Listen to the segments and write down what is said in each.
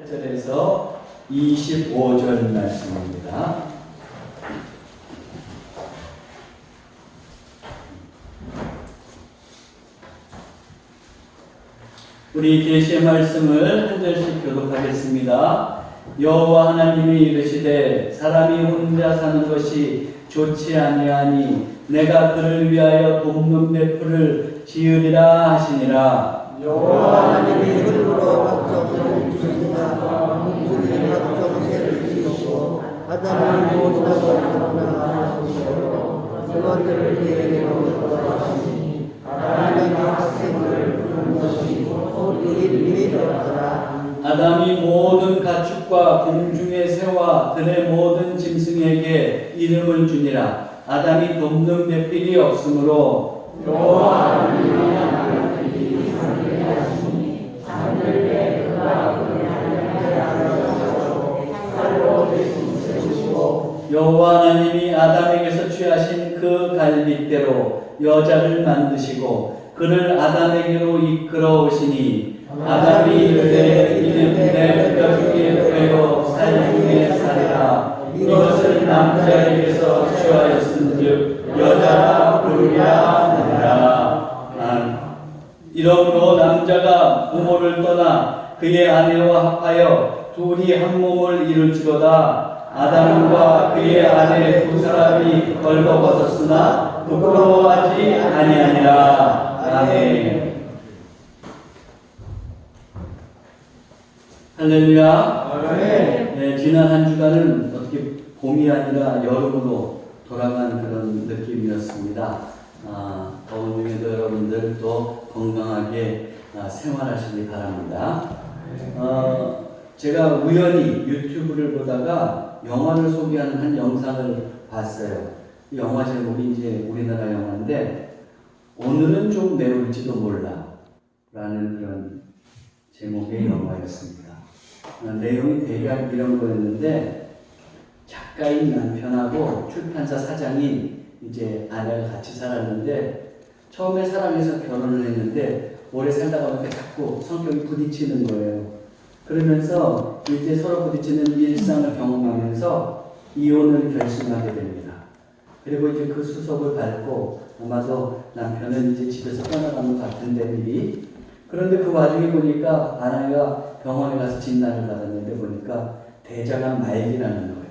18절에서 25절 말씀입니다. 우리 계시의 말씀을 한 절씩 교독하겠습니다. 여호와 하나님이 이르시되 사람이 혼자 사는 것이 좋지 아니하니 내가 그를 위하여 돕는 벳풀을 지으리라 하시니라. 여호와 하나님이 흙으로 각종 주신다가 물에 각종 새를 지으시고 아담을 모으셔서 하시고 그것들을 계획으로 돌아가시니 아담이 학생을 부른 것이 우리 되었더라. 아담이 모든 가축과 공중의 새와 들의 모든 짐승에게 이름을 주니라. 아담이 돕는 뱃필이 없으므로 여호와 하나님이 하나님이 하늘에 하시니 하늘에 그가 그를 하나님께 살로 대신 세우시고 여호와 하나님이 아담에게서 취하신 그 갈빗대로 여자를 만드시고 그를 아담에게로 이끌어 오시니 아담이 이르되 이는 내 뼈중에 뼈요 살 중에 살이라. 이것을 남자에게서 취하였은즉 여자라 부르리라 하니라. 이러므로 남자가 부모를 떠나 그의 아내와 합하여 둘이 한 몸을 이룰지로다. 아담과 그의 아내 두 사람이 걸거벗었으나 부끄러워하지 아니하니라. 아멘. 할렐루야. 네, 지난 한 주간은 어떻게 봄이 아니라 여름으로 돌아간 그런 느낌이었습니다. 더운 중에도 여러분들 또 건강하게 생활하시기 바랍니다. 제가 우연히 유튜브를 보다가 영화를 소개하는 한 영상을 봤어요. 영화 제목이 이제 우리나라 영화인데 오늘은 좀 매울지도 몰라 라는 그런 제목의 영화였습니다. 내용이 대략 이런 거였는데 작가인 남편하고 출판사 사장인 이제 아내가 같이 살았는데 처음에 사랑해서 결혼을 했는데 오래 살다가 보니까 자꾸 성격이 부딪히는 거예요. 그러면서 이제 서로 부딪히는 일상을 경험하면서 이혼을 결심하게 됩니다. 그리고 이제 그 수속을 밟고 아마도 남편은 이제 집에서 떠나간 것 같은데 미리. 그런데 그 와중에 보니까 아내가 병원에 가서 진단을 받았는데 보니까 대장암 말기라는 거예요.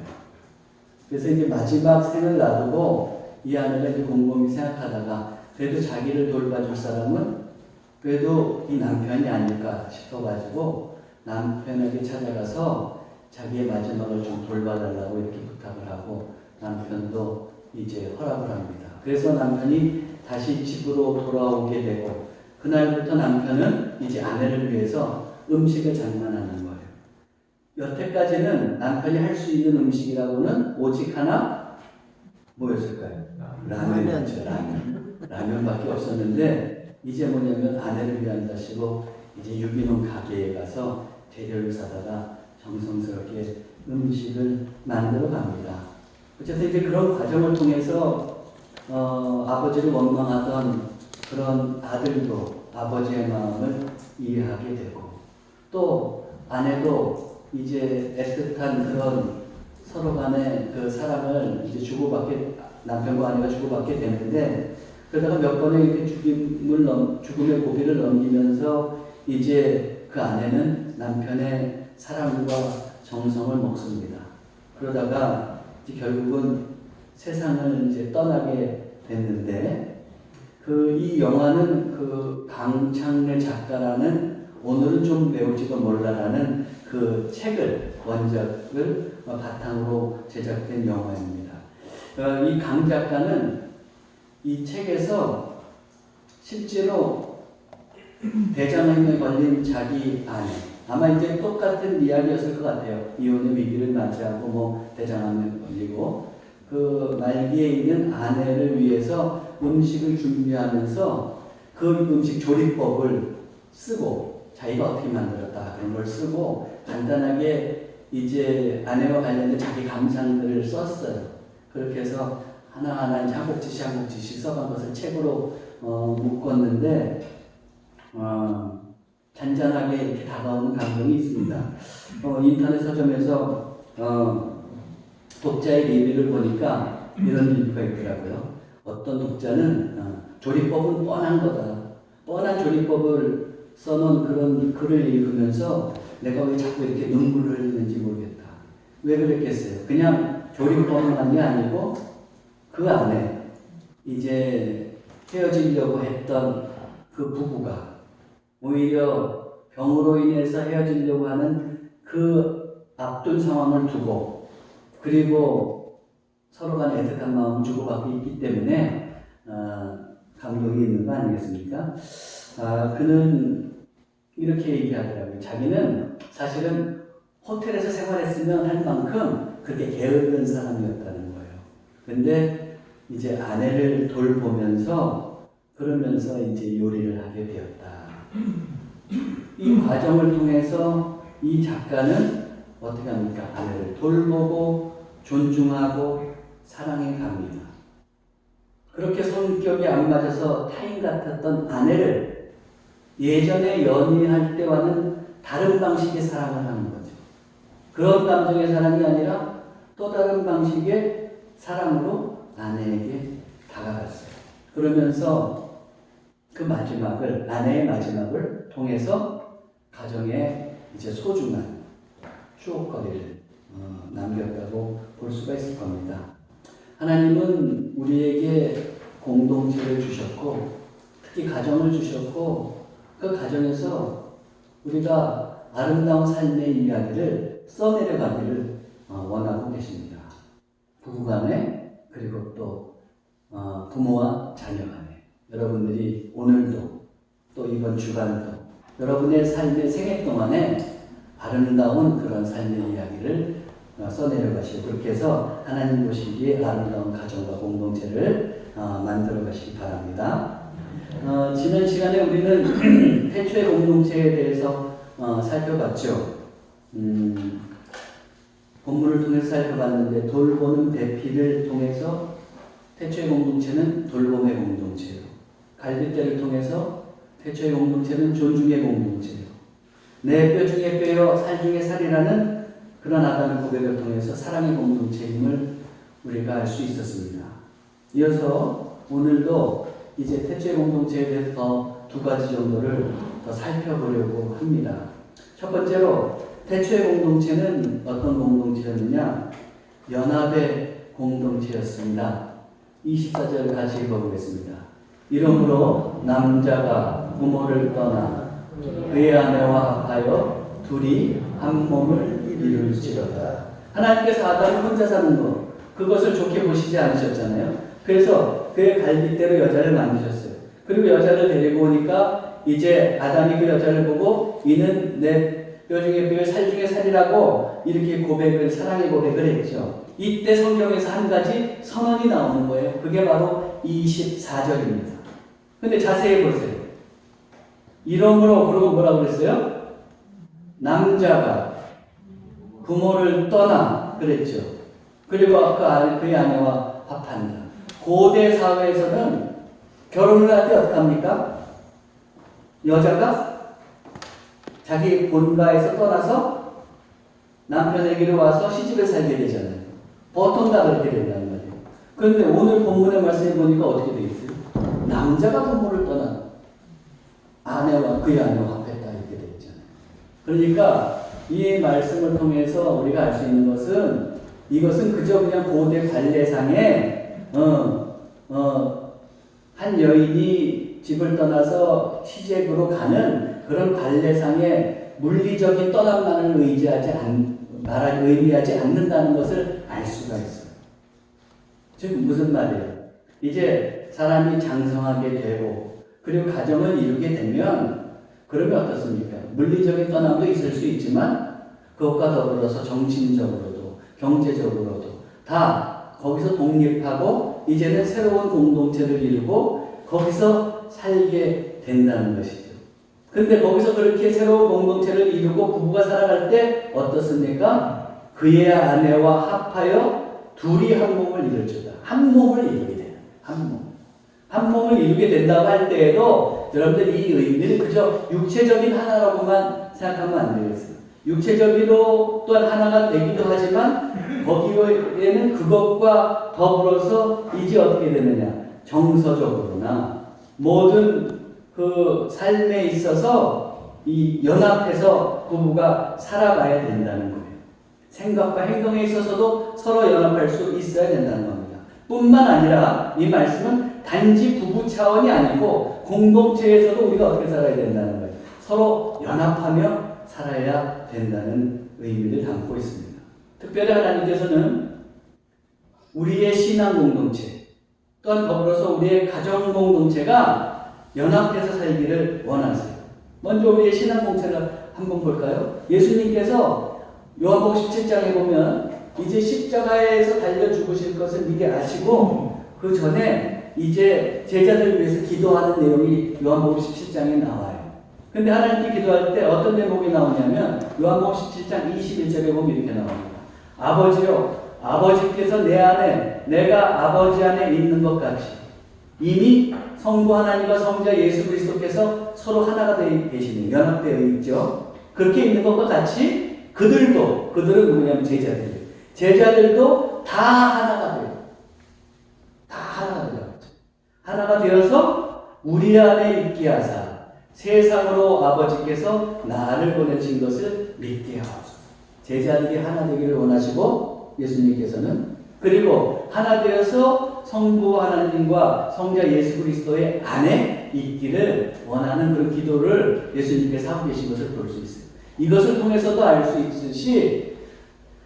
그래서 이제 마지막 생을 놔두고 이 아내가 이제 곰곰이 생각하다가 그래도 자기를 돌봐줄 사람은 그래도 이 남편이 아닐까 싶어가지고 남편에게 찾아가서 자기의 마지막을 좀 돌봐달라고 이렇게 부탁을 하고 남편도 이제 허락을 합니다. 그래서 남편이 다시 집으로 돌아오게 되고 그날부터 남편은 이제 아내를 위해서 음식을 장만하는 거예요. 여태까지는 남편이 할 수 있는 음식이라고는 오직 하나 뭐였을까요? 라면이었죠. 라면밖에 없었는데 이제 뭐냐면 아내를 위한다시고 이제 유기농 가게에 가서 재료를 사다가 정성스럽게 음식을 만들어 갑니다. 어쨌든 이제 그런 과정을 통해서 아버지를 원망하던 그런 아들도 아버지의 마음을 이해하게 되고 또 아내도 이제 애틋한 그런 서로 간의 그 사랑을 이제 남편과 아내가 주고받게 되는데 그러다가 몇 번의 이렇게 죽음의 고비를 넘기면서 이제 그 아내는 남편의 사랑과 정성을 먹습니다. 그러다가 이제 결국은 세상을 이제 떠나게 됐는데 이 영화는 그 강창래 작가라는 오늘은 좀 매울지도 몰라라는 그 원작을 바탕으로 제작된 영화입니다. 이 강 작가는 이 책에서 실제로 대장암에 걸린 자기 아내, 아마 이제 똑같은 이야기였을 것 같아요. 이혼의 위기를 맞이하고 뭐 대장암에 걸리고 그 말기에 있는 아내를 위해서 음식을 준비하면서 그 음식 조리법을 쓰고 자기가 어떻게 만들었다 그런 걸 쓰고 간단하게 이제 아내와 관련된 자기 감상들을 썼어요. 그렇게 해서 하나하나 이제 한 곡지씩 써간 것을 책으로 묶었는데 잔잔하게 이렇게 다가오는 감동이 있습니다. 인터넷 서점에서 독자의 리뷰를 보니까 이런 리뷰가 있더라고요. 어떤 독자는 조리법은 뻔한 거다. 뻔한 조리법을 써놓은 그런 글을 읽으면서 내가 왜 자꾸 이렇게 눈물을 흘리는지 모르겠다. 왜 그랬겠어요? 그냥 조리법만 게 아니고 그 안에 이제 헤어지려고 했던 그 부부가 오히려 병으로 인해서 헤어지려고 하는 그 앞둔 상황을 두고 그리고 서로 간에 애틋한 마음을 주고받고 있기 때문에 감동이 있는 거 아니겠습니까? 그는 이렇게 얘기하더라고요. 자기는 사실은 호텔에서 생활했으면 할 만큼 그렇게 게으른 사람이었다는 거예요. 근데 이제 아내를 돌보면서 그러면서 이제 요리를 하게 되었다. 이 과정을 통해서 이 작가는 어떻게 합니까? 아내를 돌보고 존중하고 사랑해 갑니다. 그렇게 성격이 안 맞아서 타인 같았던 아내를 예전에 연애할 때와는 다른 방식의 사랑을 하는 거죠. 그런 감정의 사랑이 아니라 또 다른 방식의 사랑으로 아내에게 다가갔어요. 그러면서 그 마지막을, 아내의 마지막을 통해서 가정에 이제 소중한 추억거리를 남겼다고 볼 수가 있을 겁니다. 하나님은 우리에게 공동체를 주셨고, 특히 가정을 주셨고, 그 가정에서 우리가 아름다운 삶의 이야기를 써내려가기를 원하고 계십니다. 부부간에, 그리고 또 부모와 자녀간에. 여러분들이 오늘도 또 이번 주간도 여러분의 삶의 생애 동안에 아름다운 그런 삶의 이야기를 써내려 가시고 그렇게 해서 하나님 보시기에 아름다운 가정과 공동체를 만들어 가시기 바랍니다. 지난 시간에 우리는 태초의 공동체에 대해서 살펴봤죠. 본문을 통해서 살펴봤는데 돌보는 배필을 통해서 태초의 공동체는 돌봄의 공동체예요. 갈빗대를 통해서 태초의 공동체는 존중의 공동체예요. 내 뼈 중에 뼈요 살 중에 살이라는 그런 아담의 고백을 통해서 사랑의 공동체임을 우리가 알 수 있었습니다. 이어서 오늘도 이제 태초의 공동체에 대해서 두 가지 정도를 더 살펴보려고 합니다. 첫 번째로 태초의 공동체는 어떤 공동체였느냐? 연합의 공동체였습니다. 24절을 같이 읽어보겠습니다. 이러므로 남자가 부모를 떠나 그의 아내와 합하여 둘이 한 몸을 이룰지어다. 하나님께서 아담이 혼자 사는 것, 그것을 좋게 보시지 않으셨잖아요. 그래서 그의 갈빗대로 여자를 만드셨어요. 그리고 여자를 데리고 오니까 이제 아담이 그 여자를 보고 이는 내 뼈 중에 뼈, 살 중에 살이라고 이렇게 고백을, 사랑의 고백을 했죠. 이때 성경에서 한 가지 선언이 나오는 거예요. 그게 바로 24절입니다. 근데 자세히 보세요. 이러므로 그러고 뭐라고 그랬어요? 남자가 부모를 떠나 그랬죠. 그리고 그의 아내와 합한다. 고대 사회에서는 결혼을 할 때 어떡합니까? 여자가 자기 본가에서 떠나서 남편에게로 와서 시집을 살게 되잖아요. 보통 다 그렇게 된다는 말이에요. 그런데 오늘 본문의 말씀을 보니까 어떻게 되어 있어요? 남자가 부모를 떠나 아내와 그의 아내와 합했다 이렇게 되어 있잖아요. 그러니까 이 말씀을 통해서 우리가 알 수 있는 것은 이것은 그저 그냥 고대 관례상에 한 여인이 집을 떠나서 시집으로 가는 그런 관례상의 물리적인 떠남만을 의미하지 않는다는 것을 알 수가 있어요. 즉 무슨 말이에요? 이제 사람이 장성하게 되고 그리고 가정을 이루게 되면 그러면 어떻습니까? 물리적인 떠남도 있을 수 있지만 그것과 더불어서 정신적으로도 경제적으로도 다 거기서 독립하고 이제는 새로운 공동체를 이루고 거기서 살게 된다는 것이죠. 근데 거기서 그렇게 새로운 공동체를 이루고 부부가 살아갈 때 어떻습니까? 그의 아내와 합하여 둘이 한 몸을 이룰 줄다. 한 몸을 이루게 돼요. 한 몸. 한 몸을 이루게 된다고 할 때에도 여러분들 이 의미를 그저 육체적인 하나라고만 생각하면 안 되겠어요. 육체적으로 또한 하나가 되기도 하지만 거기에는 그것과 더불어서 이제 어떻게 되느냐, 정서적으로나 모든 그 삶에 있어서 이 연합해서 부부가 살아가야 된다는 거예요. 생각과 행동에 있어서도 서로 연합할 수 있어야 된다는 겁니다. 뿐만 아니라 이 말씀은 단지 부부 차원이 아니고 공동체에서도 우리가 어떻게 살아야 된다는 거예요. 서로 연합하며 살아야 된다는 의미를 담고 있습니다. 특별히 하나님께서는 우리의 신앙 공동체 또한 더불어서 우리의 가정 공동체가 연합해서 살기를 원하세요. 먼저 우리의 신앙 공동체를 한번 볼까요? 예수님께서 요한복음 17장에 보면 이제 십자가에서 달려 죽으실 것을 미리 아시고 그 전에 이제 제자들을 위해서 기도하는 내용이 요한복음 17장에 나와요. 근데 하나님께 기도할 때 어떤 대목이 나오냐면 요한복음 17장 21절에 보면 이렇게 나옵니다. 아버지요, 아버지께서 내 안에 내가 아버지 안에 있는 것 같이 이미 성부 하나님과 성자 예수 그리스도께서 서로 하나가 되어 계시니 연합되어 있죠. 그렇게 있는 것과 같이 그들은 누구냐면 제자들도 다 하나가 돼요. 다 하나가 돼요. 하나가 되어서 우리 안에 있게 하사 세상으로 아버지께서 나를 보내신 것을 믿게 하옵소서. 제자들이 하나 되기를 원하시고 예수님께서는 그리고 하나 되어서 성부 하나님과 성자 예수 그리스도의 안에 있기를 원하는 그런 기도를 예수님께서 하고 계신 것을 볼 수 있어요. 이것을 통해서도 알 수 있듯이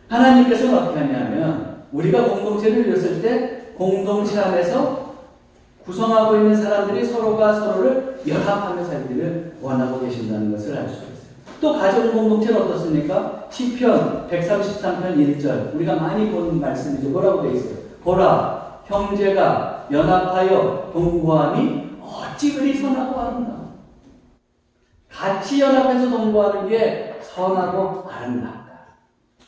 하나님께서는 어떻게 하냐면 우리가 공동체를 이뤘을 때 공동체 안에서 구성하고 있는 사람들이 서로가 서로를 연합하며 살기를 원하고 계신다는 것을 알 수 있어요. 또 가정 공동체는 어떻습니까? 시편 133편 1절 우리가 많이 본 말씀이죠. 뭐라고 되어 있어요? 보라, 형제가 연합하여 동거함이 어찌 그리 선하고 아름다워. 같이 연합해서 동거하는 게 선하고 아름답다.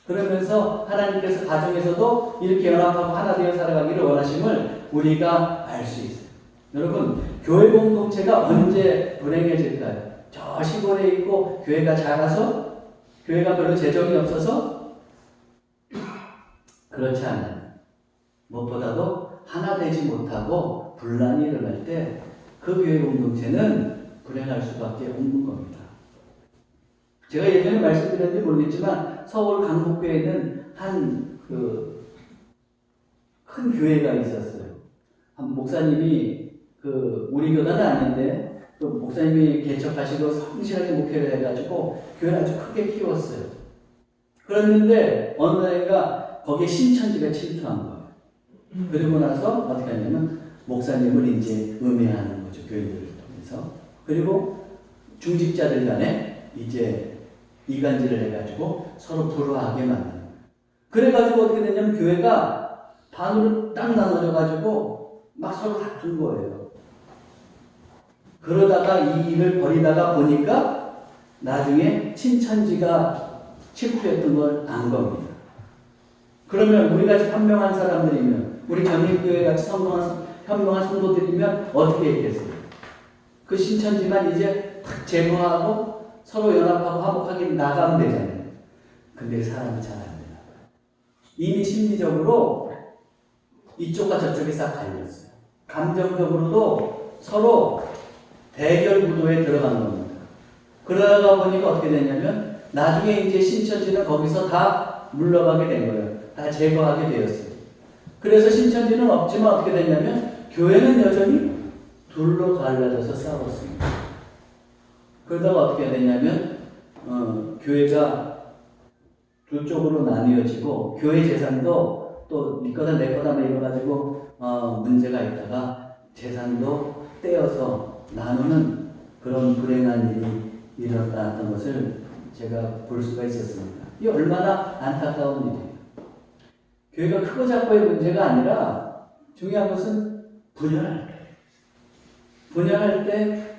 그러면서 하나님께서 가정에서도 이렇게 연합하고 하나 되어 살아가기를 원하심을 우리가 알 수 있어요. 여러분, 교회 공동체가 언제 불행해질까요? 저 시골에 있고 교회가 작아서 교회가 별로 재정이 없어서 그렇지 않아요. 무엇보다도 하나 되지 못하고 분란이 일어날 때 그 교회 공동체는 불행할 수밖에 없는 겁니다. 제가 예전에 말씀드렸는지 모르겠지만 서울 강북교회에는 한 큰 교회가 있었어요. 한 목사님이 우리 교단은 아닌데 그 목사님이 개척하시고 성실하게 목회를 해가지고 교회를 아주 크게 키웠어요. 그랬는데 어느 날인가 거기에 신천지가 침투한 거예요. 그리고 나서 어떻게 하냐면 목사님을 이제 음해하는 거죠. 교인들을 통해서. 그리고 중직자들 간에 이제 이간질을 해가지고 서로 불화하게 만드는 거예요. 그래가지고 어떻게 되냐면 교회가 반으로 딱 나눠져가지고 막 서로 다툰 거예요. 그러다가 이 일을 벌이다가 보니까 나중에 신천지가 침투했던 걸 안 겁니다. 그러면 우리 같이 현명한 사람들이면 우리 전립교회 같이 현명한 성도들이면 어떻게 했겠어요? 그 신천지만 이제 탁 제거하고 서로 연합하고 화목하게 나가면 되잖아요. 근데 사람이 잘 안 되나 봐요. 이미 심리적으로 이쪽과 저쪽이 싹 갈렸어요. 감정적으로도 서로 대결 구도에 들어간 겁니다. 그러다가 보니까 어떻게 되냐면 나중에 이제 신천지는 거기서 다 물러가게 된 거예요. 다 제거하게 되었어요. 그래서 신천지는 없지만 어떻게 됐냐면 교회는 여전히 둘로 갈라져서 싸웠습니다. 그러다가 어떻게 되냐면 교회가 두 쪽으로 나뉘어지고 교회 재산도 또 네 거다 내 거다 이래가지고 문제가 있다가 재산도 떼어서 나누는 그런 불행한 일이 일어났던 것을 제가 볼 수가 있었습니다. 이게 얼마나 안타까운 일이에요. 교회가 크고 작고의 문제가 아니라 중요한 것은 분열할 때. 분열할 때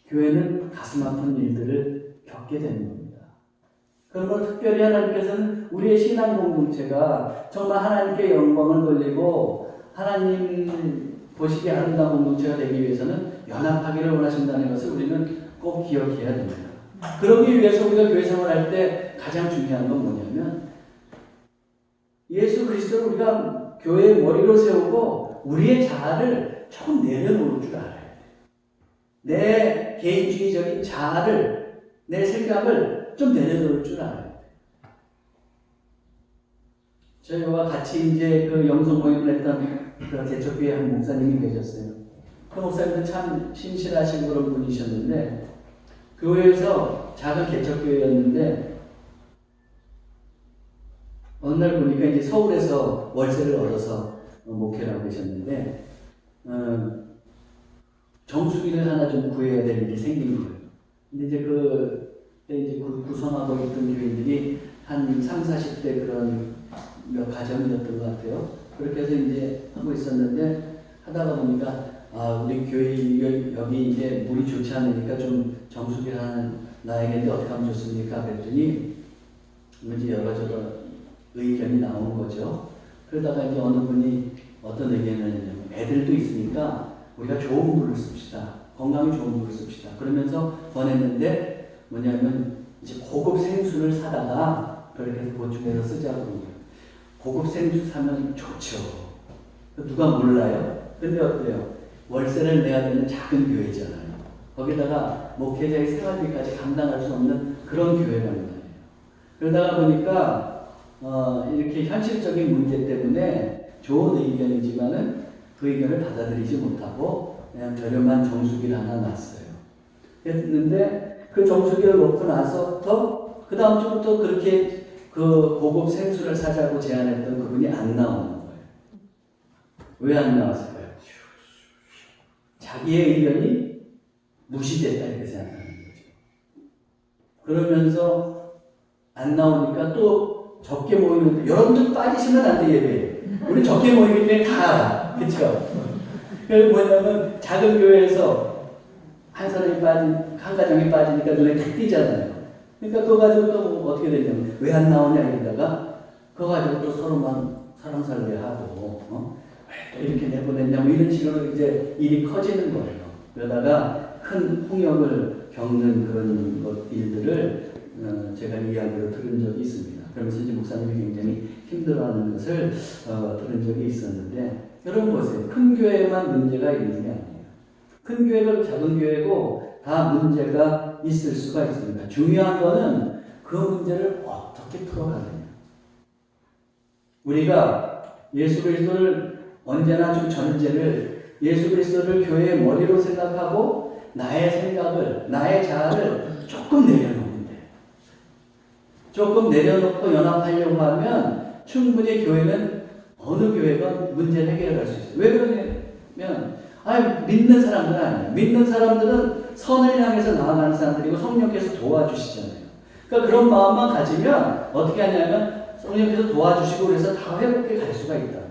교회는 가슴 아픈 일들을 겪게 되는 겁니다. 그리고 특별히 하나님께서는 우리의 신앙 공동체가 정말 하나님께 영광을 돌리고 하나님의 보시기에 아름다운 공동체가 되기 위해서는 연합하기를 원하신다는 것을 우리는 꼭 기억해야 됩니다. 그러기 위해서 우리가 교회 생활할 때 가장 중요한 건 뭐냐면 예수 그리스도를 우리가 교회의 머리로 세우고 우리의 자아를 조금 내려놓을 줄 알아야 돼요. 내 개인주의적인 자아를, 내 생각을 좀 내려놓을 줄 알아야 돼요. 저희와 같이 이제 그 영성 모임을 했던 그 개척교회 한 목사님이 계셨어요. 그 목사님은 참 신실하신 그런 분이셨는데 교회에서 작은 개척교회였는데 어느 날 보니까 이제 서울에서 월세를 얻어서 목회를 하고 계셨는데 정수기를 하나 좀 구해야 될 일이 생긴 거예요. 근데 이제 그때 이제 구성하고 있던 교인들이 한 30, 40대 그런 몇 가정이었던 것 같아요. 그렇게 해서 이제 하고 있었는데 하다가 보니까 우리 교회 여기 이제 물이 좋지 않으니까 좀 정수기를 하나 놔야겠는데 어떻게 하면 좋습니까? 그랬더니 이제 여러저러 의견이 나온 거죠. 그러다가 이제 어느 분이 어떤 의견을 했냐면 애들도 있으니까 우리가 좋은 물을 씁시다. 건강에 좋은 물을 씁시다. 그러면서 권했는데 뭐냐면 이제 고급 생수를 사다가 그렇게 해서 보충해서 쓰자고 그런 거예요. 고급 생수 사면 좋죠. 누가 몰라요? 근데 어때요? 월세를 내야 되는 작은 교회잖아요. 거기다가 목회자의 생활비까지 감당할 수 없는 그런 교회라는 말이에요. 그러다가 보니까 이렇게 현실적인 문제 때문에 좋은 의견이지만은 그 의견을 받아들이지 못하고 그냥 저렴한 정수기를 하나 놨어요. 했는데 그 정수기를 놓고 나서부터 그 다음 주부터 그렇게 그 고급 생수를 사자고 제안했던 그분이 안 나오는 거예요. 왜 안 나왔을까요? 자기의 의견이 무시됐다 이렇게 생각하는 거죠. 그러면서 안 나오니까 또 적게 모이는데 여러분들 빠지시면 안 돼 예배. 우리 적게 모이기 때문에 다 알아. 그쵸? 그래서 뭐냐면 작은 교회에서 한 사람이 한 가정이 빠지니까 눈에 탁 띄잖아요. 그러니까 그거 가지고 또 어떻게 되냐면 왜 안 나오냐 이러다가 그거 가지고 또 서로만 사랑살래하고 왜 또 이렇게 내보냈냐 뭐 이런 식으로 이제 일이 커지는 거예요. 그러다가 큰 폭력을 겪는 그런 일들을 제가 이야기로 들은 적이 있습니다. 그러면서 이제 목사님이 굉장히 힘들어하는 것을 들은 적이 있었는데 여러분 보세요. 큰 교회에만 문제가 있는 게 아니에요. 큰 교회고 작은 교회고 다 문제가 있을 수가 있습니다. 중요한 거는 그 문제를 어떻게 풀어가느냐. 우리가 예수 그리스도를 언제나 좀 전제를 예수 그리스도를 교회의 머리로 생각하고 나의 생각을 나의 자아를 조금 내려놓는데 조금 내려놓고 연합하려고 하면 충분히 교회는 어느 교회건 문제를 해결할 수 있어요. 왜 그러냐면 믿는 사람들은 아니에요. 믿는 사람들은 선을 향해서 나아가는 사람들이고 성령께서 도와주시잖아요. 그러니까 그런 마음만 가지면 어떻게 하냐면 성령께서 도와주시고 그래서 다 회복해 갈 수가 있다.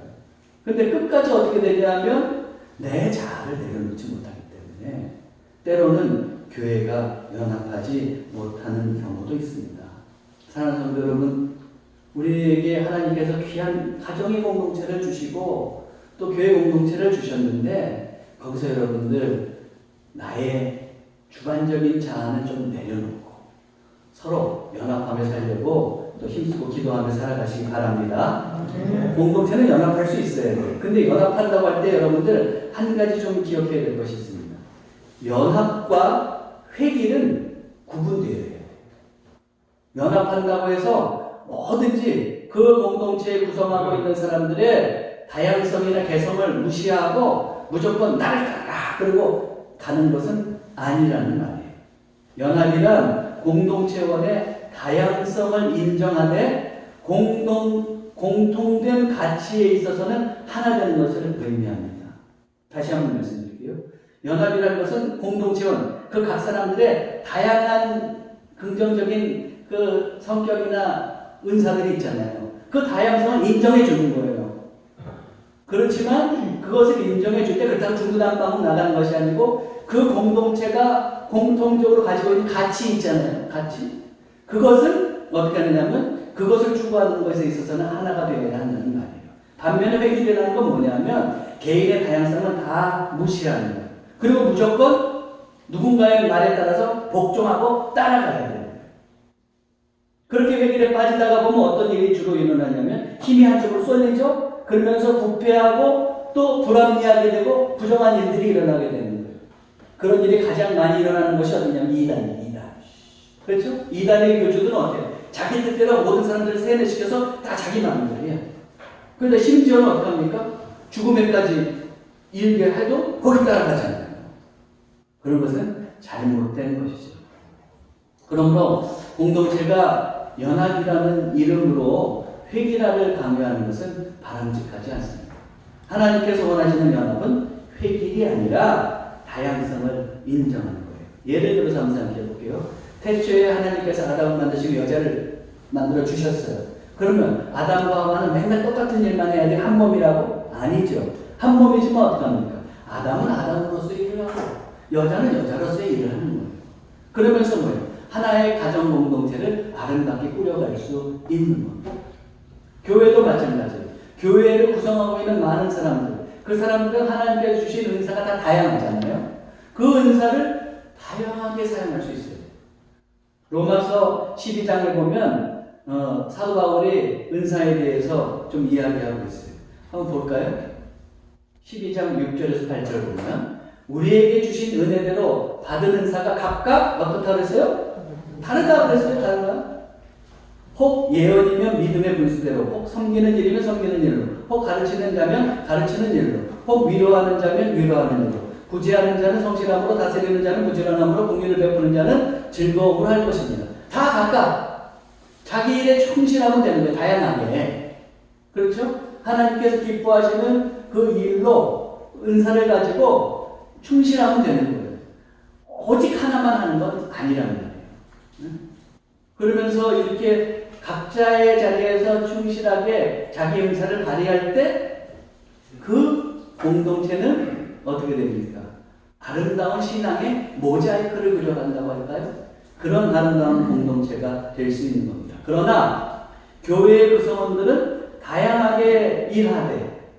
근데 끝까지 어떻게 되냐면 내 자아를 내려놓지 못하기 때문에 때로는 교회가 연합하지 못하는 경우도 있습니다. 사랑하는 성도 여러분, 우리에게 하나님께서 귀한 가정의 공동체를 주시고 또 교회 공동체를 주셨는데 거기서 여러분들 나의 주관적인 자아는 좀 내려놓고 서로 연합하며 살려고 또 힘쓰고 기도하며 살아가시기 바랍니다. 공동체는 연합할 수 있어야 돼요. 근데 연합한다고 할 때 여러분들 한 가지 좀 기억해야 될 것이 있습니다. 연합과 회기는 구분되어야 돼요. 연합한다고 해서 뭐든지 그 공동체에 구성하고 있는 사람들의 다양성이나 개성을 무시하고 무조건 나를 따라 그러고 가는 것은 아니라는 말이에요. 연합이란 공동체원의 다양성을 인정하되 공통된 가치에 있어서는 하나 되는 것을 의미합니다. 다시 한번 말씀드릴게요. 연합이라는 것은 공동체원, 그 각 사람들의 다양한 긍정적인 그 성격이나 은사들이 있잖아요. 그 다양성을 인정해 주는 거예요. 그렇지만 그것을 인정해 줄 때 그렇다고 중구난방으로 나가는 것이 아니고 그 공동체가 공통적으로 가지고 있는 가치 있잖아요. 가치. 그것을 어떻게 하느냐면 그것을 추구하는 것에 있어서는 하나가 되어야 한다는 말이에요. 반면에 획일이라는 건 뭐냐면 개인의 다양성은 다 무시하는 거예요. 그리고 무조건 누군가의 말에 따라서 복종하고 따라가야 돼요. 그렇게 획일에 빠지다가 보면 어떤 일이 주로 일어나냐면 힘이 한쪽으로 쏠리죠. 그러면서 부패하고 또 불합리하게 되고 부정한 일들이 일어나게 되는 거예요. 그런 일이 가장 많이 일어나는 것이 어디냐면 이단이에요. 이단. 그렇죠? 이단의 교주들은 어때요? 자기 뜻대로 모든 사람들을 세뇌시켜서 다 자기 마음대로 해요. 그런데 심지어는 어떡합니까? 죽음에까지 일게 해도 거기 따라가잖아요. 그런 것은 잘못된 것이죠. 그러므로 공동체가 연합이라는 이름으로 획일화를 강요하는 것은 바람직하지 않습니다. 하나님께서 원하시는 연합은 획일이 아니라 다양성을 인정하는 거예요. 예를 들어서 한번 생각해 볼게요. 태초에 하나님께서 아담을 만드시고 여자를 만들어 주셨어요. 그러면 아담과 하와는 맨날 똑같은 일만 해야 돼? 한 몸이라고? 아니죠. 한 몸이지만 어떡합니까? 아담은 아담으로서 일을 하고 여자는 여자로서의 일을 하는 거예요. 그러면서 뭐예요? 하나의 가정 공동체를 아름답게 꾸려갈 수 있는 겁니다. 교회도 마찬가지예요. 교회를 구성하고 있는 많은 사람들, 그 사람들은 하나님께서 주신 은사가 다 다양하잖아요. 그 은사를 다양하게 사용할 수 있어요. 로마서 12장을 보면 사도 바울이 은사에 대해서 좀 이야기하고 있어요. 한번 볼까요? 12장 6절에서 8절 보면 우리에게 주신 은혜대로 받은 은사가 각각 어떻다 그랬어요? 다르다 그랬어요. 다르다. 혹 예언이면 믿음의 분수대로, 혹 섬기는 일이면 섬기는 일로, 혹 가르치는 자면 가르치는 일로, 혹 위로하는 자면 위로하는 일로, 구제하는 자는 성실함으로, 다스리는 자는 부지런함으로, 공의를 베푸는 자는 즐거움으로 할 것입니다. 다 각각 자기 일에 충실하면 되는 거예요. 다양하게. 그렇죠? 하나님께서 기뻐하시는 그 일로 은사를 가지고 충실하면 되는 거예요. 오직 하나만 하는 건 아니라는 거예요. 그러면서 이렇게 각자의 자리에서 충실하게 자기 은사를 발휘할 때 그 공동체는 어떻게 됩니까? 아름다운 신앙의 모자이크를 그려간다고 할까요? 그런 아름다운 공동체가 될 수 있는 겁니다. 그러나 교회의 구성원들은 다양하게 일하되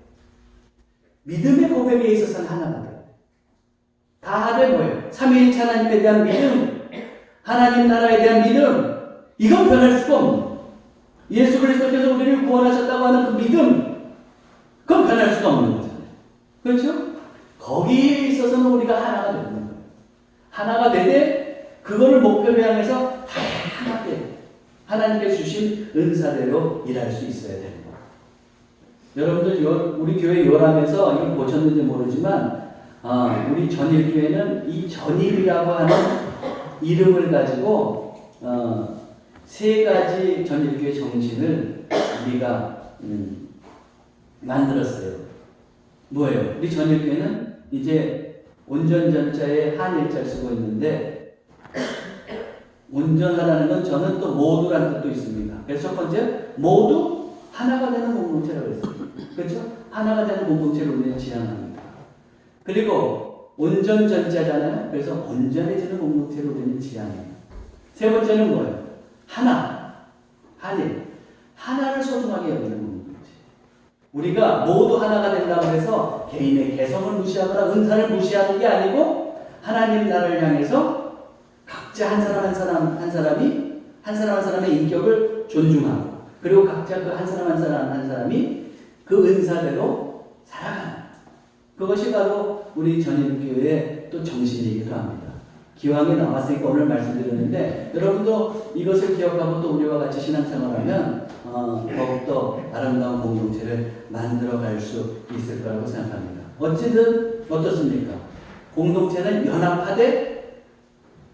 믿음의 고백에 있어서는 하나가 돼요. 다 하되 뭐예요? 삼위일체 하나님에 대한 믿음, 하나님 나라에 대한 믿음, 이건 변할 수가 없는 거예요. 예수 그리스도께서 우리를 구원하셨다고 하는 그 믿음, 그건 변할 수가 없는 거잖아요. 그렇죠? 거기에 있어서는 우리가 하나가 되는 거예요. 하나가 되되 그거를 목표로 향해서 다양하게 하나님께서 주신 은사대로 일할 수 있어야 되는 거예요. 여러분들 우리 교회 요람에서 이걸 보셨는지 모르지만 우리 전일교회는 이 전일이라고 하는 이름을 가지고 세 가지 전일교회 정신을 우리가 만들었어요. 뭐예요? 우리 전일교회는 이제 온전전자에 한일자를 쓰고 있는데 온전하다는 건 저는 또 모두라는 뜻도 있습니다. 그래서 첫 번째, 모두 하나가 되는 공동체라고 했어요. 그렇죠? 하나가 되는 공동체를 우리는 지향합니다. 그리고 온전전자잖아요. 그래서 온전해지는 공동체를 우리는 지향해요. 세 번째는 뭐예요? 하나, 한일, 하나를 소중하게 여기는 공동체. 우리가 모두 하나가 된다고 해서 개인의 개성을 무시하거나 은사를 무시하는 게 아니고 하나님 나라를 향해서 각자 한 사람 한 사람의 인격을 존중하고 그리고 각자 그 한 사람 한 사람이 그 은사대로 살아가는 그것이 바로 우리 전일교회의 또 정신이기도 합니다. 기왕에 나왔으니까 오늘 말씀드렸는데 여러분도 이것을 기억하고 또 우리와 같이 신앙생활하면 더욱더 아름다운 공동체를 만들어갈 수 있을 거라고 생각합니다. 어찌든 어떻습니까? 공동체는 연합하되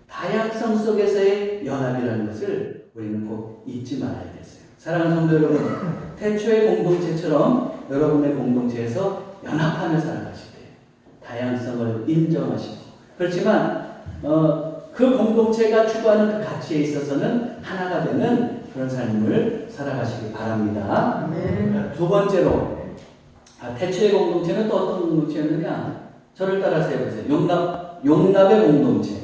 다양성 속에서의 연합이라는 것을 우리는 꼭 잊지 말아야겠어요. 사랑하는 성도 여러분, 태초의 공동체처럼 여러분의 공동체에서 연합하며 살아가시되 다양성을 인정하시고 그렇지만 그 공동체가 추구하는 그 가치에 있어서는 하나가 되는 그런 삶을 살아가시기 바랍니다. 두 번째로 태초의 공동체는 또 어떤 공동체였느냐? 저를 따라서 해보세요. 용납의 공동체.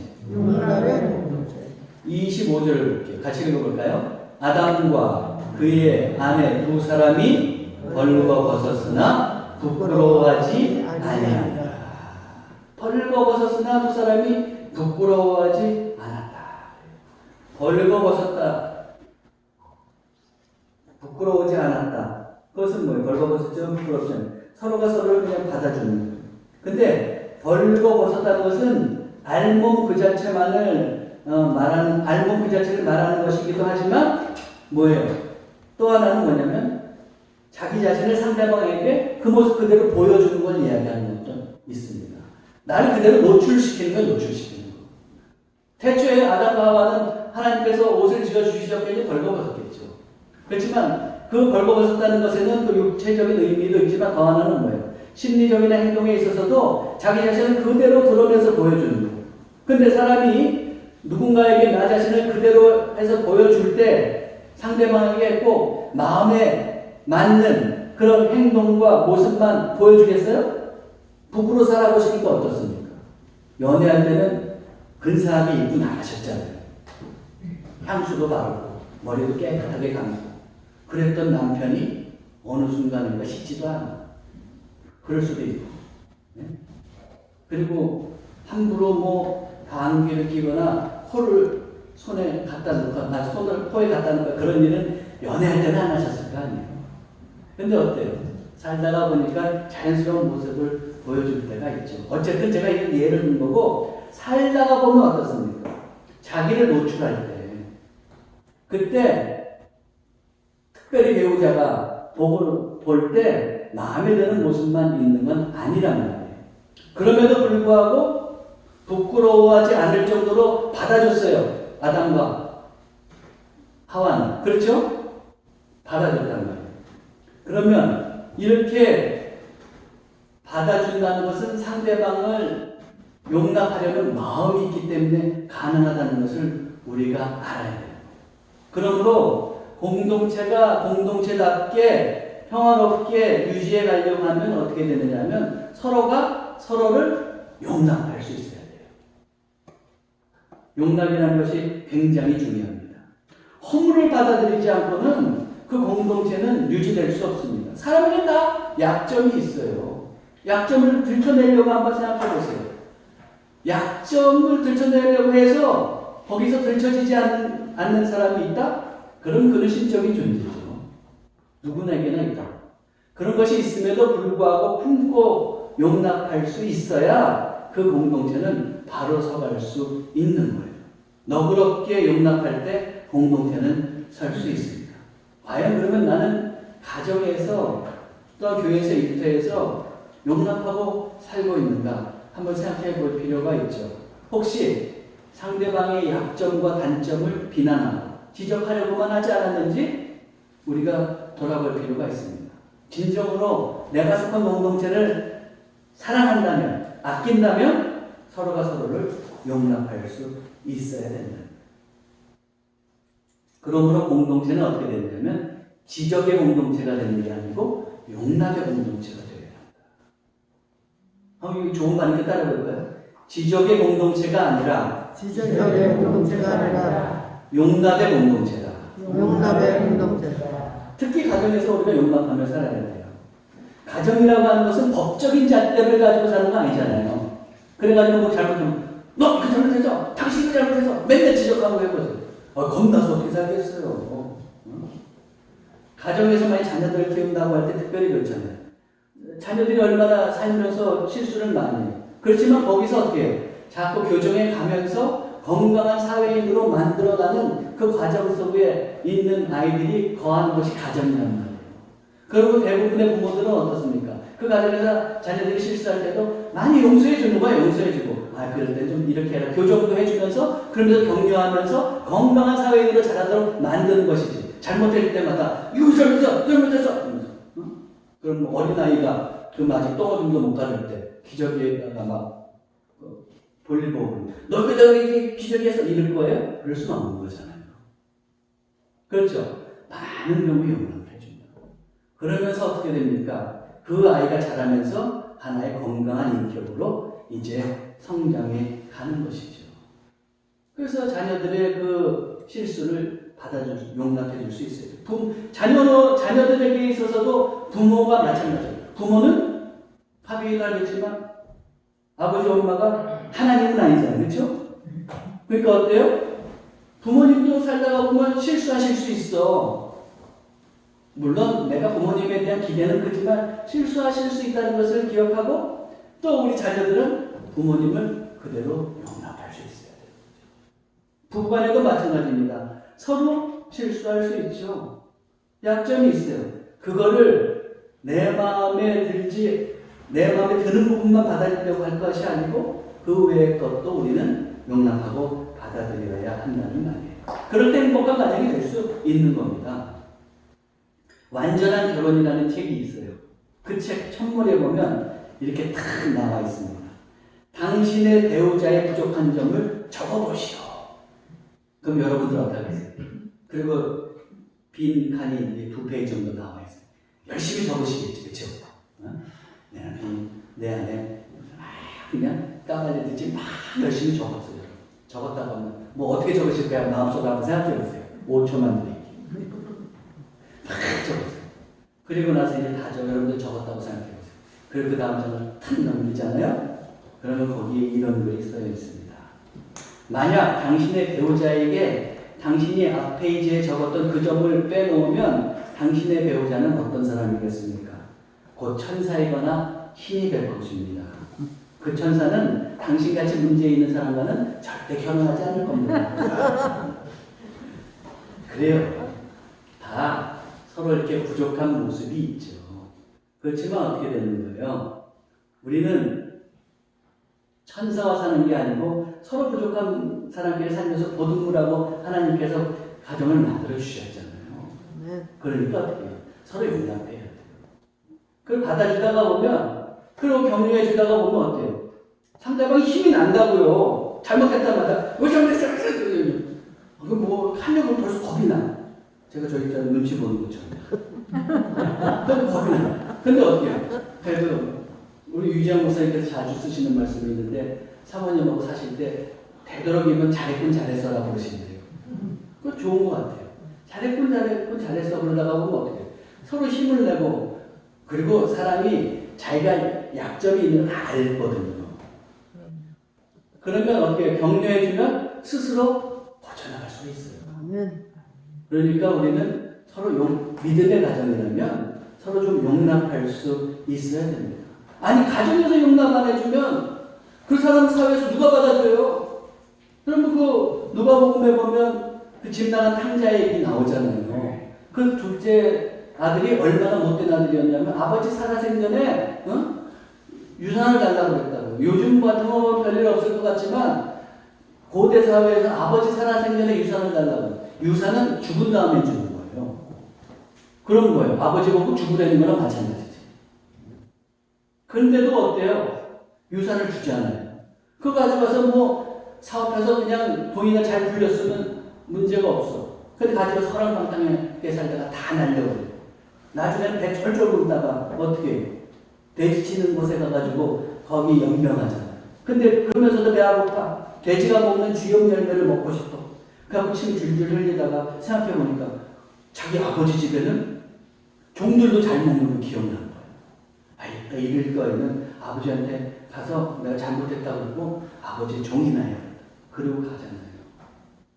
25절 같이 읽어볼까요? 아담과 그의 아내 두 사람이 벌거벗었으나 부끄러워하지 아니하니라. 벌거벗었으나 두 사람이 부끄러워하지 않았다. 벌거벗었다. 부끄러워하지 않았다. 그것은 뭐예요? 벌거벗었지만 부끄럽지 않아요. 서로가 서로를 그냥 받아주는 거예요. 근데 벌거벗었다는 것은 알몸 그 자체만을 알몸 그 자체를 말하는 것이기도 하지만 뭐예요? 또 하나는 뭐냐면 자기 자신을 상대방에게 그 모습 그대로 보여주는 걸 이야기하는 것도 있습니다. 나를 그대로 노출시키는 걸 노출시키는 거. 태초에 아담과 하와는 하나님께서 옷을 지어주시셨기에 벌거벗었겠죠. 그렇지만 그 벌거벗었다는 것에는 또 육체적인 의미도 있지만 더 하나는 뭐예요? 심리적인 행동에 있어서도 자기 자신을 그대로 드러내서 보여주는 거예요. 근데 사람이 누군가에게 나 자신을 그대로 해서 보여줄 때 상대방에게 꼭 마음에 맞는 그런 행동과 모습만 보여주겠어요? 부끄러워 살아보시니까 어떻습니까? 연애할 때는 근사하게 입고 나가셨잖아요. 향수도 바르고 머리도 깨끗하게 감고 그랬던 남편이 어느 순간인가 씻지도 않아. 그럴 수도 있고. 네? 그리고 함부로 뭐 방귀를 끼거나 코를 손에 갖다 놓거나 손을 코에 갖다 놓거나 그런 일은 연애할 때는 안 하셨을 거 아니에요. 근데 어때요? 살다가 보니까 자연스러운 모습을 보여줄 때가 있죠. 어쨌든 제가 이런 예를 든 거고 살다가 보면 어떻습니까? 자기를 노출할 때 그때 특별히 배우자가 볼 때 마음에 드는 모습만 있는 건 아니란 말이에요. 그럼에도 불구하고 부끄러워하지 않을 정도로 받아줬어요. 아담과 하와는. 그렇죠? 받아줬단 말이에요. 그러면 이렇게 받아준다는 것은 상대방을 용납하려는 마음이 있기 때문에 가능하다는 것을 우리가 알아야 돼요. 그러므로 공동체가 공동체답게 평화롭게 유지해 가려고 하면 어떻게 되느냐 하면 서로가 서로를 용납할 수 있어야 돼요. 용납이라는 것이 굉장히 중요합니다. 허물을 받아들이지 않고는 그 공동체는 유지될 수 없습니다. 사람에게 다 약점이 있어요. 약점을 들춰내려고 한번 생각해 보세요. 약점을 들춰내려고 해서 거기서 들춰지지 않는 사람이 있다? 그럼 그는 신적인 존재죠. 누구에게나 있다. 그런 것이 있음에도 불구하고 품고 용납할 수 있어야 그 공동체는 바로 서갈 수 있는 거예요. 너그럽게 용납할 때 공동체는 설 수 있습니다. 과연 그러면 나는 가정에서 또 교회에서 일터에서 용납하고 살고 있는가 한번 생각해 볼 필요가 있죠. 혹시 상대방의 약점과 단점을 비난하고 지적하려고만 하지 않았는지 우리가 돌아볼 필요가 있습니다. 진정으로 내가 속한 공동체를 사랑한다면, 아낀다면 서로가 서로를 용납할 수 있어야 된다. 그러므로 공동체는 어떻게 되냐면 지적의 공동체가 되는 게 아니고 용납의 공동체가 되어야 합니다. 한번 좋은 말이니까 따라볼까요? 지적의 공동체가 아니라 용납의 공동체다. 용납의 공동체다. 특히 가정에서 우리가 용납하며 살아야 돼요. 가정이라고 하는 것은 법적인 잣대를 가지고 사는 거 아니잖아요. 그래가지고 뭐 잘못하면 너 그 잘못해서 당신이 잘못해서 맨날 지적하고 해보세요. 겁나서 어떻게 살겠어요. 가정에서 만약 자녀들을 키운다고 할 때 특별히 그렇잖아요. 자녀들이 얼마나 살면서 실수를 많이 해요. 그렇지만 거기서 어떻게 해요? 자꾸 교정에 가면서 건강한 사회인으로 만들어가는 그 과정 속에 있는 아이들이 거하는 것이 가정이란 말이에요. 그리고 대부분의 부모들은 어떻습니까? 그 가정에서 자녀들이 실수할 때도 많이 용서해 주는 거야. 용서해주고 그럴 때 좀 이렇게 해라. 교정도 해주면서 그러면서 격려하면서 건강한 사회인으로 자라도록 만드는 것이지. 잘못할 때마다 이거 잘못했어. 그럼 뭐 어린아이가 그 아직 똥오줌도 못 가릴 때 기저귀에다가 막 볼일 보고 너 왜 이렇게 기저귀에서 이럴 거예요? 그럴 수는 없는 거잖아요. 그렇죠? 많은 경우에 용납해 준다. 그러면서 어떻게 됩니까? 그 아이가 자라면서 하나의 건강한 인격으로 이제 성장해 가는 것이죠. 그래서 자녀들의 그 실수를 용납해 줄 수 있어요. 자녀들에게 있어서도 부모가 마찬가지예요. 부모는 합의는 하겠지만 아버지 엄마가 하나님은 아니잖아요. 그렇죠? 그러니까 어때요? 부모님도 살다가 보면 실수하실 수 있어. 물론 내가 부모님에 대한 기대는 크지만 실수하실 수 있다는 것을 기억하고 또 우리 자녀들은 부모님을 그대로 용납할 수 있어야 돼요. 부부간에도 마찬가지입니다. 서로 실수할 수 있죠. 약점이 있어요. 그거를 내 마음에 드는 부분만 받아들이려고 할 것이 아니고 그 외의 것도 우리는 용납하고 받아들여야 한다는 말이에요. 그럴 때 행복한 가정이 될 수 있는 겁니다. 완전한 결혼이라는 책이 있어요. 그 책 첫물에 보면 이렇게 딱 나와 있습니다. 당신의 배우자의 부족한 점을 적어보시오. 그럼 여러분들 어떻게 하겠어요? 그리고 빈 칸이 2페이지 정도 나와 있어요. 열심히 적으시겠죠. 그렇죠? 내 안에 그냥 까발리듯이 막 열심히 적었어요. 적었다 보면 뭐 어떻게 적으실까요? 마음속으로 한번 생각해 보세요. 5초만 드릴게요. 다 적었어요. 그리고 나서 이제 여러분들 적었다고 생각해 보세요. 그리고 그 다음 장을 탁 넘기잖아요. 그러면 거기에 이런 글이 써져 있습니다. 만약 당신의 배우자에게 당신이 앞 페이지에 적었던 그 점을 빼놓으면 당신의 배우자는 어떤 사람이겠습니까? 곧 천사이거나 신이 될 것입니다. 그 천사는 당신같이 문제 있는 사람과는 절대 결혼하지 않을 겁니다. 그래요. 다 서로 이렇게 부족한 모습이 있죠. 그렇지만 어떻게 되는 거예요? 우리는 천사와 사는 게 아니고 서로 부족한 사람끼리 살면서 보듬으라고 하나님께서 가정을 만들어 주셨잖아요. 그러니까 어떻게 해요? 서로 용납해야 돼요. 그걸 받아주다가 보면, 그리고 격려해 주다가 보면 어때요? 상대방이 힘이 난다고요. 잘못했다마다 왜 잘못했어? 뭐 하려고 벌써 겁이 나. 제가 저기 있잖아요. 눈치 보는 것처럼. 그럼 겁이 나. 근데 어떻게 해요? 그래도 우리 유지영 목사님께서 자주 쓰시는 말씀이 있는데 사모님하고 사실 때 되도록이면 잘했군 잘했어라고 그러시는데요. 그거 좋은 것 같아요. 잘했군 잘했어 그러다가 보면 어떻게 해요? 서로 힘을 내고 그리고 사람이 자기가 약점이 있는 걸 다 알거든요. 그러면 어떻게 해요? 격려해주면 스스로 고쳐나갈 수 있어요. 그러니까 우리는 서로 믿음의 가정이라면 서로 좀 용납할 수 있어야 됩니다. 아니 가정에서 용납 안 해주면 그 사람 사회에서 누가 받아줘요? 그러면 그 누가복음에 보면 그 집 나간 탕자의 얘기 나오잖아요. 그 둘째 아들이 얼마나 못된 아들이었냐면 아버지 살아생전에 유산을 달라고 그랬다고요. 요즘 같은 거 별일 없을 것 같지만 고대 사회에서 아버지 살아생전에 유산을 달라고. 유산은 죽은 다음에 주는 거예요. 그런 거예요. 아버지 보고 죽으라는 거랑 마찬가지지. 그런데도 어때요? 유산을 주지 않아요. 그거 가져가서 뭐 사업해서 그냥 돈이나 잘 굴렸으면 문제가 없어. 근데 가져가서 허랑방탕하게 살다가 다 날려버려요. 나중에는 배 철철 굶다가 어떻게 해요? 돼지 치는 곳에 가가지고 거기 연명하잖아요. 근데 그러면서도 배가 고파. 돼지가 먹는 쥐염 열매를 먹고 싶어. 그래갖고 침 질질 흘리다가 생각해보니까 자기 아버지 집에는 종들도 잘 먹는 거 기억나는 거예요. 아, 이럴 거에는 아버지한테 가서 내가 잘못했다고 그러고 아버지 종이나 해야겠다. 그리고 가잖아요.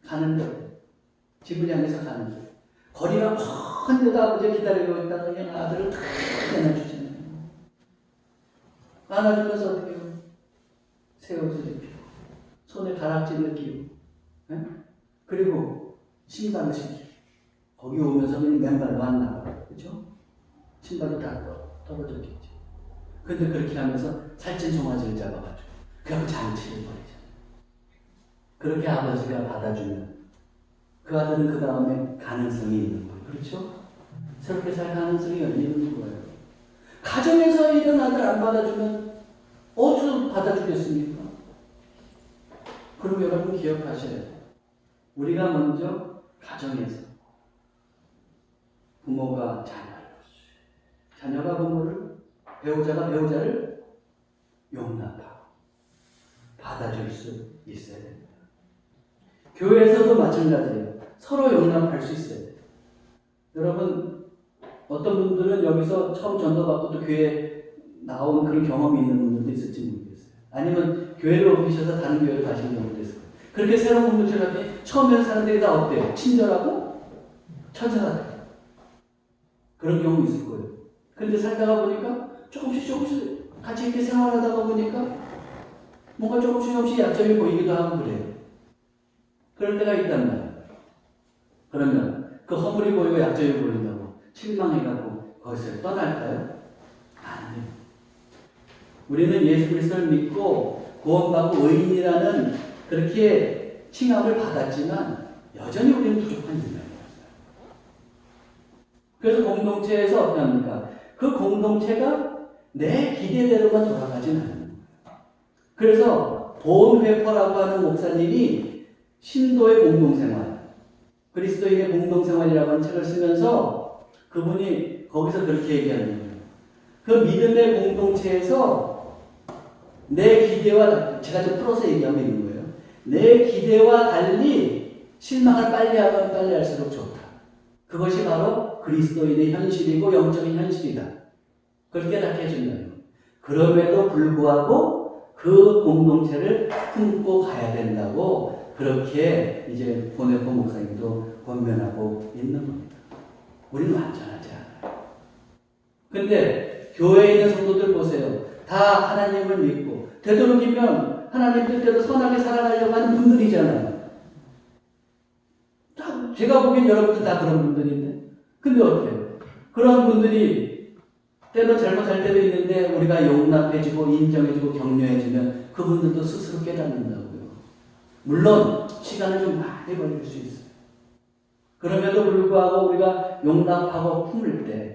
가는데 집을 향해서 가는데 거리가 먼데도 아버지가 기다리고 있다가 그냥 아들을 탁 안아주잖아요. 안아주면서 어떻게 해요? 새 옷을 입히고 손에 가락지를 끼고 그리고 신발을 신기고 거기 오면서 그냥 맨발로 안 나가. 그렇죠? 신발도 다 떨어졌겠지. 근데 그렇게 하면서 살찐 송아지를 잡아가지고 그냥 잔치를 벌이잖아요. 그렇게 아버지가 받아주면 그 아들은 그 다음에 가능성이 있는 거예요. 그렇죠? 새롭게 살 가능성이 열리는 거예요. 가정에서 이런 아들 안 받아주면 어디서 받아주겠습니까? 그럼 여러분 기억하셔야 돼요. 우리가 먼저 가정에서 부모가 자녀가 부모를, 배우자가 배우자를 용납하고 받아줄 수 있어야 됩니다. 교회에서도 마찬가지예요. 서로 용납할 수 있어야 돼요. 여러분, 어떤 분들은 여기서 처음 전도받고 또 교회에 나온 그런 경험이 있는 분들도 있을지 모르겠어요. 아니면 교회를 옮기셔서 다른 교회로 가신 경우도 있을 거예요. 그렇게 새로운 공동체를 할 때 처음에는 사람들이 다 어때요? 친절하고 천사 같아요. 그런 경우 있을 거예요. 근데 살다가 보니까 조금씩 같이 이렇게 생활하다가 보니까 뭔가 조금씩 약점이 보이기도 하고 그래요. 그럴 때가 있단 말이에요. 그러면 그 허물이 보이고 약점이 보인다고 실망해가고 거기서 떠날까요? 안 돼요. 우리는 예수 그리스도를 믿고 구원받고 의인이라는 그렇게 칭함을 받았지만 여전히 우리는 부족한 인간이에요. 그래서 공동체에서 어떻게 합니까? 그 공동체가 내 기대대로만 돌아가진 않는 거예요. 그래서 본회퍼라고 하는 목사님이 신도의 공동생활, 그리스도인의 공동생활이라고 하는 책을 쓰면서 그분이 거기서 그렇게 얘기하는 거예요. 그 믿음의 공동체에서 내 기대와, 제가 좀 풀어서 얘기하고 있는 거예요. 내 기대와 달리 실망을 빨리 하면 빨리 할수록 좋다. 그것이 바로 그리스도인의 현실이고 영적인 현실이다. 그걸 깨닫게 해준다는 거예요. 그럼에도 불구하고 그 공동체를 품고 가야 된다고 그렇게 이제 보네포 목사님도 권면하고 있는 겁니다. 우리는 완전하지 않아요. 근데 교회에 있는 성도들 보세요. 다 하나님을 믿고 되도록이면 하나님 뜻대로 선하게 살아가려고 하는 분들이잖아요. 제가 보기엔 여러분들 다 그런 분들인데. 근데 어때요? 그런 분들이 때로 잘못할 때도 있는데 우리가 용납해주고 인정해주고 격려해주면 그분들도 스스로 깨닫는다고요. 물론 시간은 좀 많이 걸릴 수 있어요. 그럼에도 불구하고 우리가 용납하고 품을 때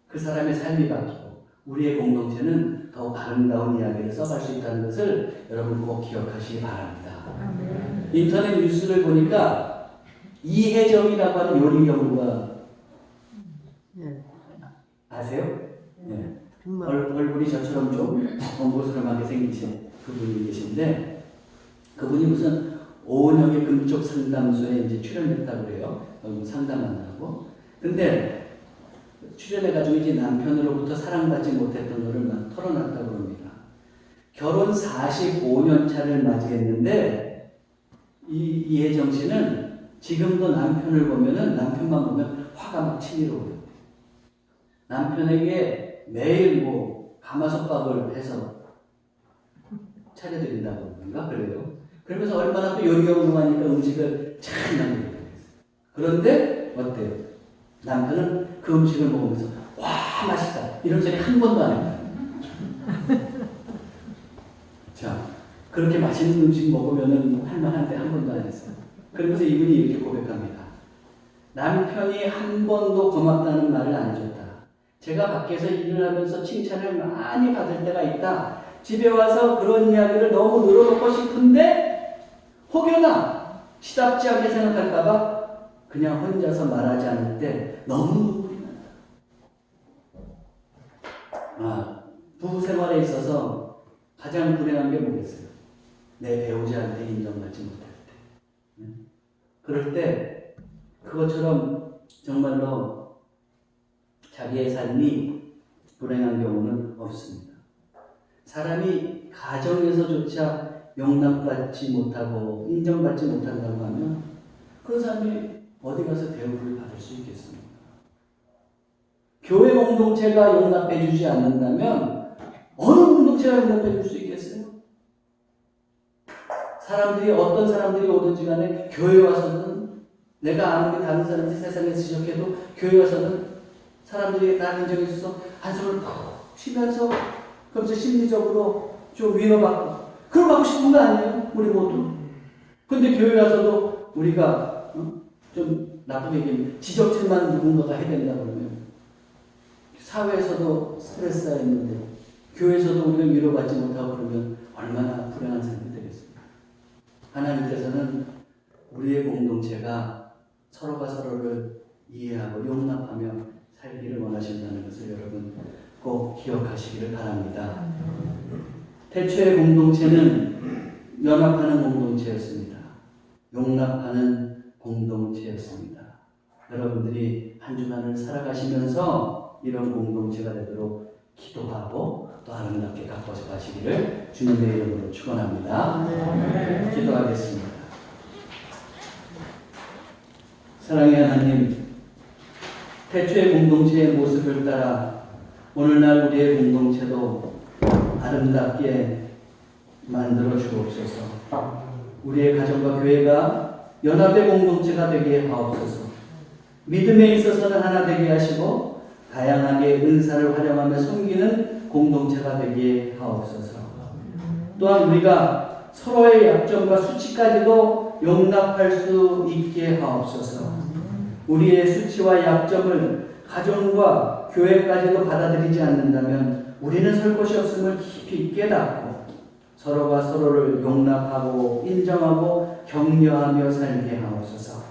그 사람의 삶이 바뀌고 우리의 공동체는 더욱 아름다운 이야기를 써갈 수 있다는 것을 여러분 꼭 기억하시기 바랍니다. 인터넷 뉴스를 보니까 이혜정이라고 하는 요리 연구가 아세요? 네. 얼굴이 저처럼 좀 엉고스름하게 생기신 그분이 계신데 그분이 무슨 오은영의 금쪽 상담소에 이제 출연했다고 그래요. 상담한다고. 근데 출연해가지고 이제 남편으로부터 사랑받지 못했던 거를 막 털어놨다고 합니다. 결혼 45년 차를 맞이했는데 이혜정 씨는 지금도 남편을 보면은 남편만 보면 화가 막 치밀어 오르고 남편에게 매일 뭐 가마솥밥을 해서 차려드린다고 그런가 그래요. 그러면서 얼마나 또 요리 연구하니까 음식을 잘 만들게 됐어요. 그런데 어때요? 남편은 그 음식을 먹으면서 와 맛있다 이런 소리 한 번도 안 해요. 자 그렇게 맛있는 음식 먹으면은 할만한데 한 번도 안 했어요. 그러면서 이분이 이렇게 고백합니다. 남편이 한 번도 고맙다는 말을 안 해줬다. 제가 밖에서 일을 하면서 칭찬을 많이 받을 때가 있다. 집에 와서 그런 이야기를 너무 늘어놓고 싶은데 혹여나 시답지 않게 생각할까봐 그냥 혼자서 말하지 않을 때 너무 눈물이 난다. 부부 생활에 있어서 가장 불행한 게 뭐겠어요? 내 배우자한테 인정받지 못할 때. 그럴 때 그것처럼 정말로 자기의 삶이 불행한 경우는 없습니다. 사람이 가정에서조차 용납받지 못하고 인정받지 못한다고 하면 그 사람이 어디 가서 대우를 받을 수 있겠습니까? 교회 공동체가 용납해주지 않는다면 어느 공동체가 용납해줄 수 있겠어요? 사람들이 어떤 사람들이 오든지 간에 교회 와서는 내가 아무리 다른 사람들이 세상에 지적해도 교회 와서는 사람들이 나를 인정해 줘서 한숨을 푹 쉬면서 그러면서 심리적으로 좀 위로받고 그걸 받고 싶은 거 아니에요? 우리 모두. 근데 교회 와서도 우리가 좀 나쁘게 얘기하면 지적질만 누군가가 해야 된다 그러면 사회에서도 스트레스가 있는데 교회에서도 우리가 위로받지 못하고 그러면 얼마나 불행한 삶이 되겠습니까? 하나님께서는 우리의 공동체가 서로가 서로를 이해하고 용납하며 살기를 원하신다는 것을 여러분 꼭 기억하시기를 바랍니다. 태초의 공동체는 연합하는 공동체였습니다. 용납하는 공동체였습니다. 여러분들이 한 주간을 살아가시면서 이런 공동체가 되도록 기도하고 또 아름답게 가꿔서 가시기를 주님의 이름으로 축원합니다. 기도하겠습니다. 사랑의 하나님, 태초의 공동체의 모습을 따라 오늘날 우리의 공동체도 아름답게 만들어 주옵소서. 우리의 가정과 교회가 연합의 공동체가 되게 하옵소서. 믿음에 있어서는 하나 되게 하시고 다양하게 은사를 활용하며 섬기는 공동체가 되게 하옵소서. 또한 우리가 서로의 약점과 수치까지도 용납할 수 있게 하옵소서. 우리의 수치와 약점을 가정과 교회까지도 받아들이지 않는다면 우리는 설 곳이 없음을 깊이 깨닫고 서로가 서로를 용납하고 인정하고 격려하며 살게 하옵소서.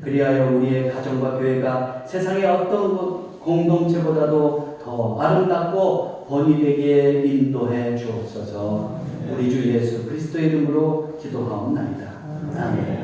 그리하여 우리의 가정과 교회가 세상의 어떤 공동체보다도 더 아름답고 본이 되게 인도해 주옵소서. 우리 주 예수 그리스도의 이름으로 기도하옵나이다. 아멘.